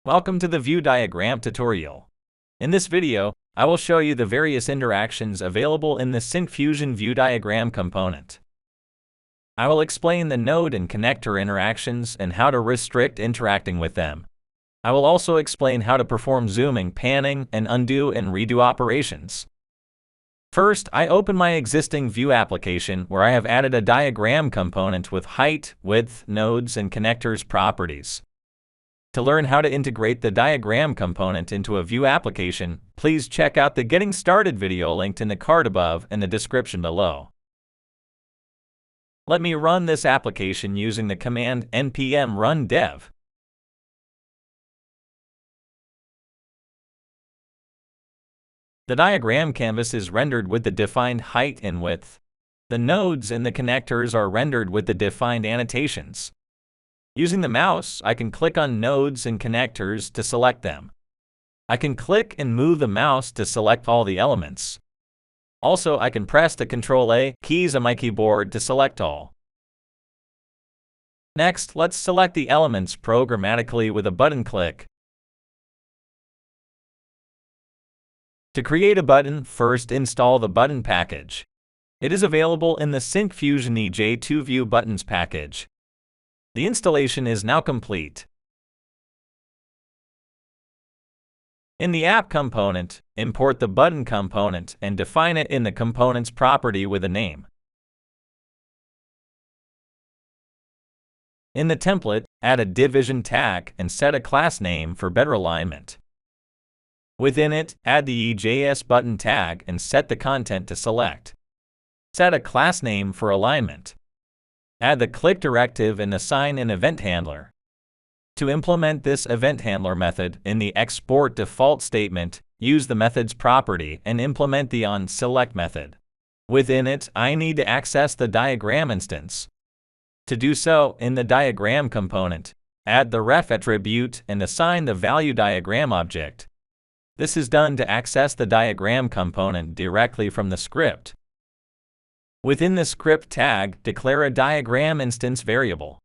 Welcome to the Vue Diagram tutorial. In this video, I will show you the various interactions available in the Syncfusion Vue Diagram component. I will explain the node and connector interactions and how to restrict interacting with them. I will also explain how to perform zooming, panning, and undo and redo operations. First, I open my existing Vue application where I have added a diagram component with height, width, nodes, and connectors properties. To learn how to integrate the diagram component into a Vue application, please check out the Getting Started video linked in the card above and the description below. Let me run this application using the command npm run dev. The diagram canvas is rendered with the defined height and width. The nodes and the connectors are rendered with the defined annotations. Using the mouse, I can click on nodes and connectors to select them. I can click and move the mouse to select all the elements. Also, I can press the Ctrl-A keys on my keyboard to select all. Next, let's select the elements programmatically with a button click. To create a button, first install the button package. It is available in the Syncfusion EJ2 Vue Buttons package. The installation is now complete. In the app component, import the button component and define it in the component's property with a name. In the template, add a division tag and set a class name for better alignment. Within it, add the EJS button tag and set the content to select. Set a class name for alignment. Add the click directive and assign an event handler. To implement this event handler method in the export default statement, use the method's property and implement the onSelect method. Within it, I need to access the diagram instance. To do so, in the diagram component, add the ref attribute and assign the value diagram object. This is done to access the diagram component directly from the script. Within the script tag, declare a diagram instance variable.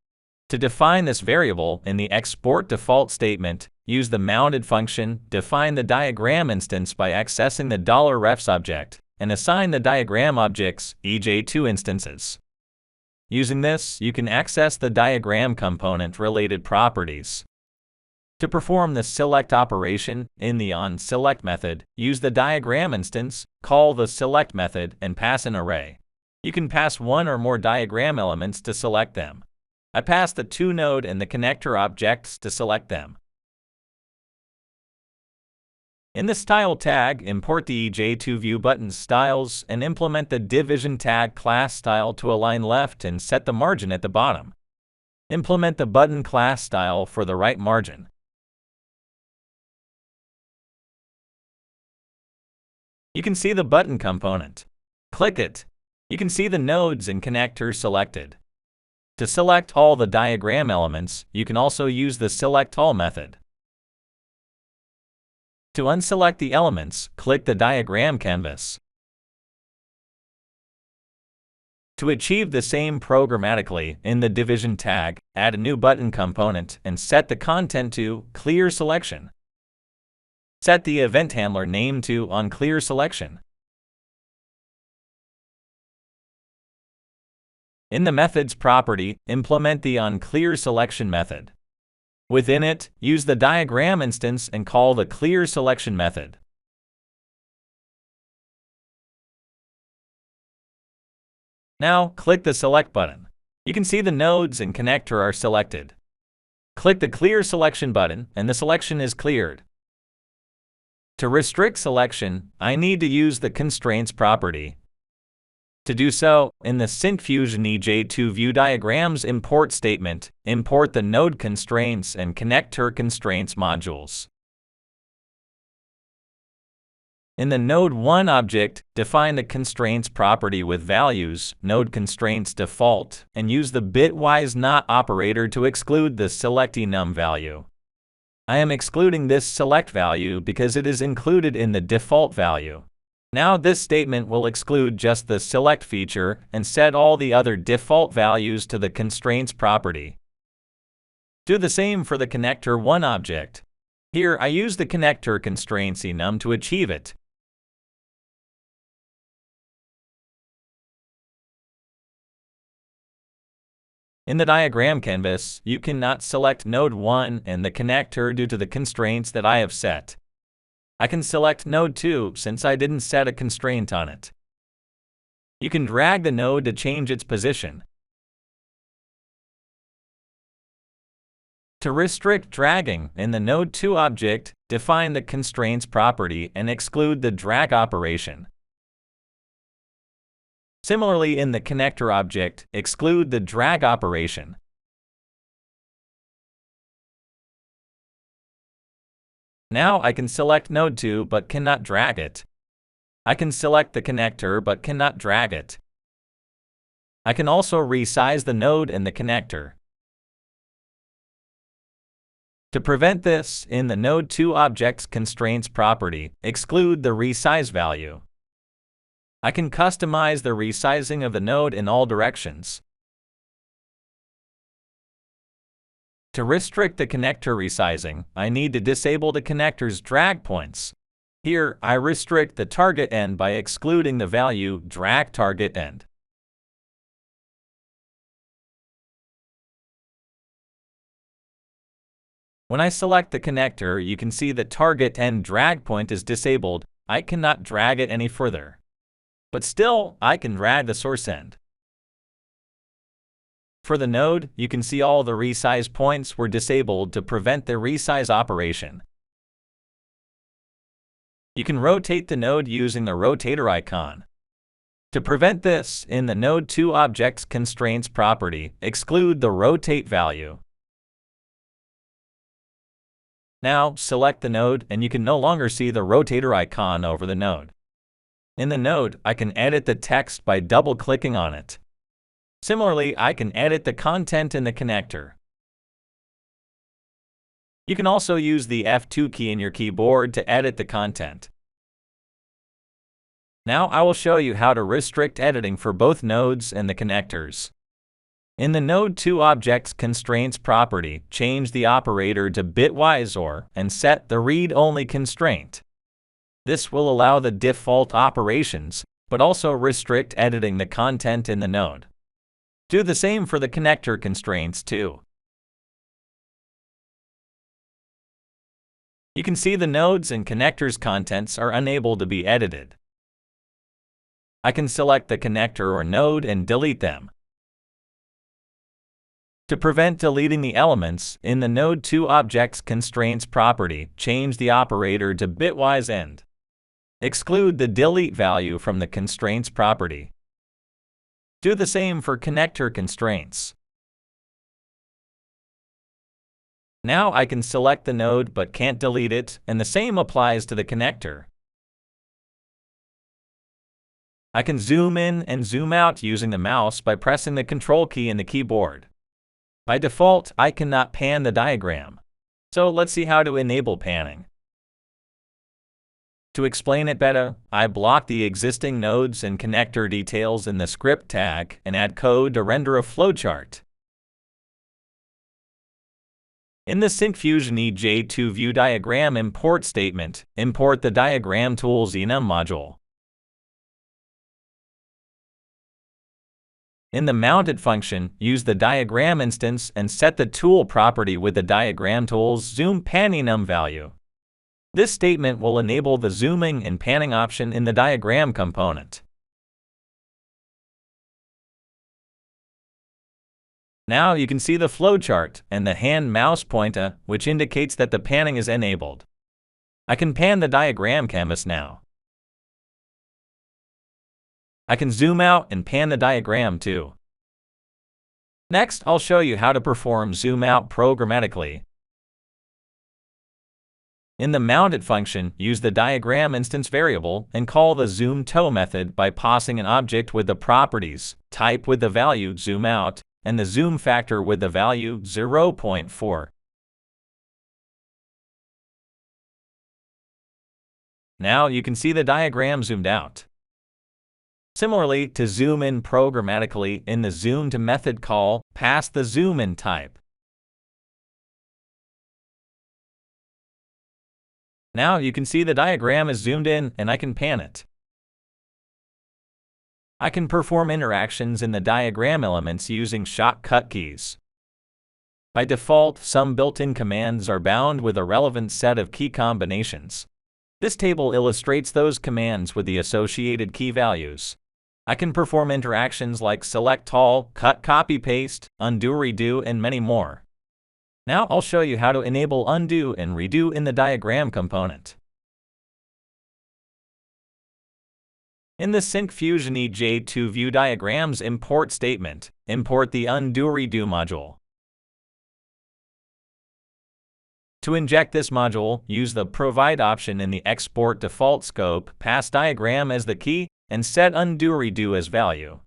To define this variable in the export default statement, use the mounted function, define the diagram instance by accessing the $refs object, and assign the diagram objects EJ2 instances. Using this, you can access the diagram component related properties. To perform the select operation in the onSelect method, use the diagram instance, call the select method, and pass an array. You can pass one or more diagram elements to select them. I pass the toNode and the connector objects to select them. In the style tag, import the EJ2 Vue Buttons styles and implement the division tag class style to align left and set the margin at the bottom. Implement the button class style for the right margin. You can see the button component. Click it. You can see the nodes and connectors selected. To select all the diagram elements, you can also use the Select All method. To unselect the elements, click the diagram canvas. To achieve the same programmatically, in the division tag, add a new button component and set the content to Clear Selection. Set the event handler name to onClearSelection. In the method's property, implement the onClearSelection method. Within it, use the diagram instance and call the ClearSelection method. Now, click the Select button. You can see the nodes and connector are selected. Click the Clear Selection button and the selection is cleared. To restrict selection, I need to use the Constraints property. To do so, in the Syncfusion EJ2 Vue Diagrams import statement, import the node constraints and connector constraints modules. In the Node1 object, define the constraints property with values, node constraints default, and use the bitwise not operator to exclude the selectEnum value. I am excluding this select value because it is included in the default value. Now this statement will exclude just the select feature and set all the other default values to the constraints property. Do the same for the connector1 object. Here, I use the connector constraints enum to achieve it. In the diagram canvas, you cannot select node 1 and the connector due to the constraints that I have set. I can select node 2 since I didn't set a constraint on it. You can drag the node to change its position. To restrict dragging in the node 2 object, define the constraints property and exclude the drag operation. Similarly, in the connector object, exclude the drag operation. Now I can select node 2 but cannot drag it. I can select the connector but cannot drag it. I can also resize the node and the connector. To prevent this, in the node 2 object's constraints property, exclude the resize value. I can customize the resizing of the node in all directions. To restrict the connector resizing, I need to disable the connector's drag points. Here, I restrict the target end by excluding the value drag target end. When I select the connector, you can see the target end drag point is disabled. I cannot drag it any further. But still, I can drag the source end. For the node, you can see all the resize points were disabled to prevent the resize operation. You can rotate the node using the rotator icon. To prevent this, in the node 2 object's constraints property, exclude the rotate value. Now, select the node and you can no longer see the rotator icon over the node. In the node, I can edit the text by double-clicking on it. Similarly, I can edit the content in the connector. You can also use the F2 key in your keyboard to edit the content. Now I will show you how to restrict editing for both nodes and the connectors. In the node 2 object's constraints property, change the operator to bitwise OR and set the read-only constraint. This will allow the default operations, but also restrict editing the content in the node. Do the same for the connector constraints too. You can see the nodes and connectors' contents are unable to be edited. I can select the connector or node and delete them. To prevent deleting the elements, in the node 2 object's constraints property, change the operator to bitwise end. Exclude the delete value from the constraints property. Do the same for connector constraints. Now I can select the node but can't delete it, and the same applies to the connector. I can zoom in and zoom out using the mouse by pressing the Control key in the keyboard. By default, I cannot pan the diagram. So let's see how to enable panning. To explain it better, I block the existing nodes and connector details in the script tag and add code to render a flowchart. In the Syncfusion Vue Diagram import statement, import the Diagram Tools enum module. In the mounted function, use the diagram instance and set the tool property with the Diagram Tools zoom pan enum value. This statement will enable the zooming and panning option in the diagram component. Now you can see the flowchart and the hand mouse pointer, which indicates that the panning is enabled. I can pan the diagram canvas now. I can zoom out and pan the diagram too. Next, I'll show you how to perform zoom out programmatically. In the mounted function, use the diagram instance variable and call the zoom to method by passing an object with the properties, type with the value zoom out, and the zoom factor with the value 0.4. Now you can see the diagram zoomed out. Similarly, to zoom in programmatically in the zoom to method call, pass the zoom in type. Now you can see the diagram is zoomed in and I can pan it. I can perform interactions in the diagram elements using shortcut keys. By default, some built-in commands are bound with a relevant set of key combinations. This table illustrates those commands with the associated key values. I can perform interactions like select all, cut, copy, paste, undo, redo, and many more. Now I'll show you how to enable undo and redo in the diagram component. In the Syncfusion Vue Diagrams import statement, import the undo-redo module. To inject this module, use the Provide option in the Export Default scope, pass diagram as the key, and set undo-redo as value.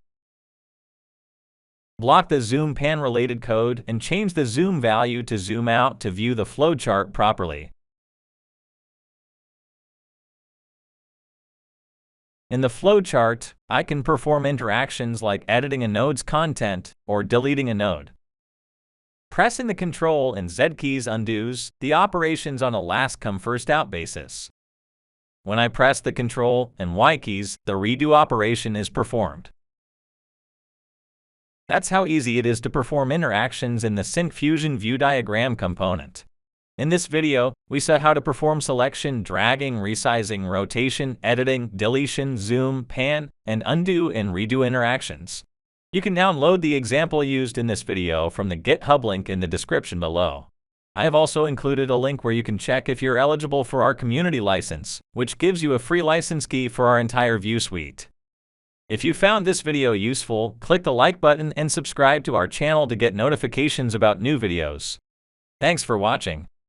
Block the zoom pan related code and change the zoom value to zoom out to view the flowchart properly. In the flowchart, I can perform interactions like editing a node's content or deleting a node. Pressing the Ctrl and Z keys undoes the operations on a last come first out basis. When I press the Ctrl and Y keys, the redo operation is performed. That's how easy it is to perform interactions in the Syncfusion Vue Diagram component. In this video, we saw how to perform selection, dragging, resizing, rotation, editing, deletion, zoom, pan, and undo and redo interactions. You can download the example used in this video from the GitHub link in the description below. I have also included a link where you can check if you're eligible for our community license, which gives you a free license key for our entire Vue suite. If you found this video useful, click the like button and subscribe to our channel to get notifications about new videos. Thanks for watching.